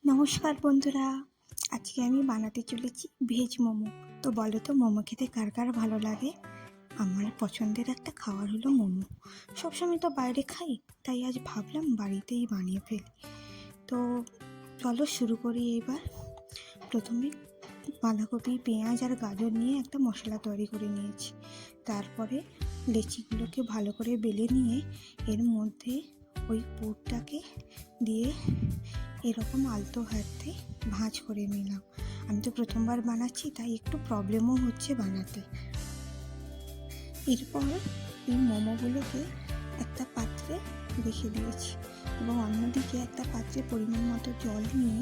নমস্কার বন্ধুরা, আজকে আমি বানাতে চলেছি ভেজ মোমো। তো বলো তো মোমো খেতে কার কার ভালো লাগে? আমার পছন্দের একটা খাবার হলো মোমো। সবসময় তো বাইরে খাই, তাই আজ ভাবলাম বাড়িতেই বানিয়ে ফেলি। তো চলো শুরু করি এবার। প্রথমে বাঁধাকপি, পেঁয়াজ আর গাজর নিয়ে একটা মশলা তৈরি করে নিয়েছি। তারপরে লেচিগুলোকে ভালো করে বেলে নিয়ে এর মধ্যে ওই পুরটাকে দিয়ে এরকম আলতো হাতে ভাঁজ করে নিলাম। আমি তো প্রথমবার বানাচ্ছি, তাই একটু প্রবলেমও হচ্ছে বানাতে। এরপর এই মোমোগুলোকে একটা পাত্রে রেখে দিয়েছি এবং অন্যদিকে একটা পাত্রে পরিমাণ মতো জল নিয়ে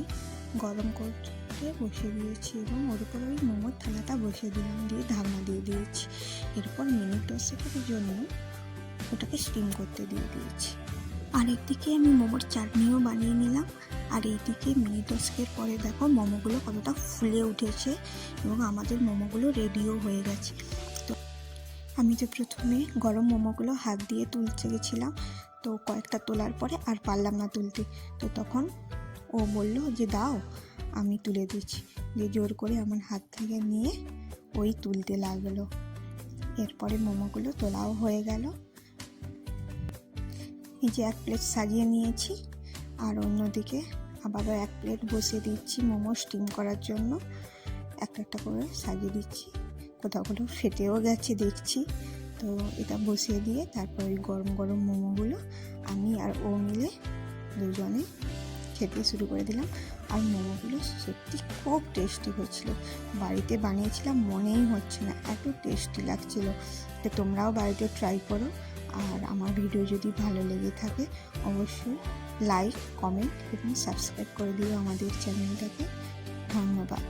গরম করতে বসিয়ে দিয়েছি এবং ওর উপর ওই মোমোর থালাটা বসিয়ে দিলাম, দিয়ে ঢাকনা দিয়ে দিয়েছি। এরপর মিনিট 10-এর জন্য ওটাকে স্টিম করতে দিয়ে দিয়েছি। আরেকদিকে আমি মোমোর চাটনিও বানিয়ে নিলাম। আর এইদিকে মিনিট 10-এর পরে দেখো মোমোগুলো কতটা ফুলে উঠেছে এবং আমাদের মোমোগুলো রেডিও হয়ে গেছে। তো আমি তো প্রথমে গরম মোমোগুলো হাত দিয়ে তুলতে গেছিলাম, তো কয়েকটা তোলার পরে আর পারলাম না তুলতে। তো তখন ও বলল যে দাও, আমি তুলে দিচ্ছি। যে জোর করে আমার হাত থেকে নিয়ে ওই তুলতে লাগলো। এরপরে মোমোগুলো তোলাও হয়ে গেল। এই যে এক প্লেট সাজিয়ে নিয়েছি, আর অন্যদিকে আবারও এক প্লেট বসিয়ে দিচ্ছি মোমো স্টিম করার জন্য। একটা করে সাজিয়ে দিচ্ছি, কোথাও কোথাও ফেটেও গেছে দেখছি। তো এটা বসিয়ে দিয়ে তারপর ওই গরম গরম মোমোগুলো আমি আর ও মিলে দুজনে খেতে শুরু করে দিলাম। আর মোমোগুলো সত্যি খুব টেস্টি হচ্ছিল। বাড়িতে বানিয়েছিলাম মনেই হচ্ছে না, এত টেস্টি লাগছিল। তো তোমরাও বাড়িতে ট্রাই করো। আর আমার ভিডিও যদি ভালো লেগে থাকে অবশ্যই লাইক, কমেন্ট এবং সাবস্ক্রাইব করে দিও আমাদের চ্যানেলটাকে। ধন্যবাদ।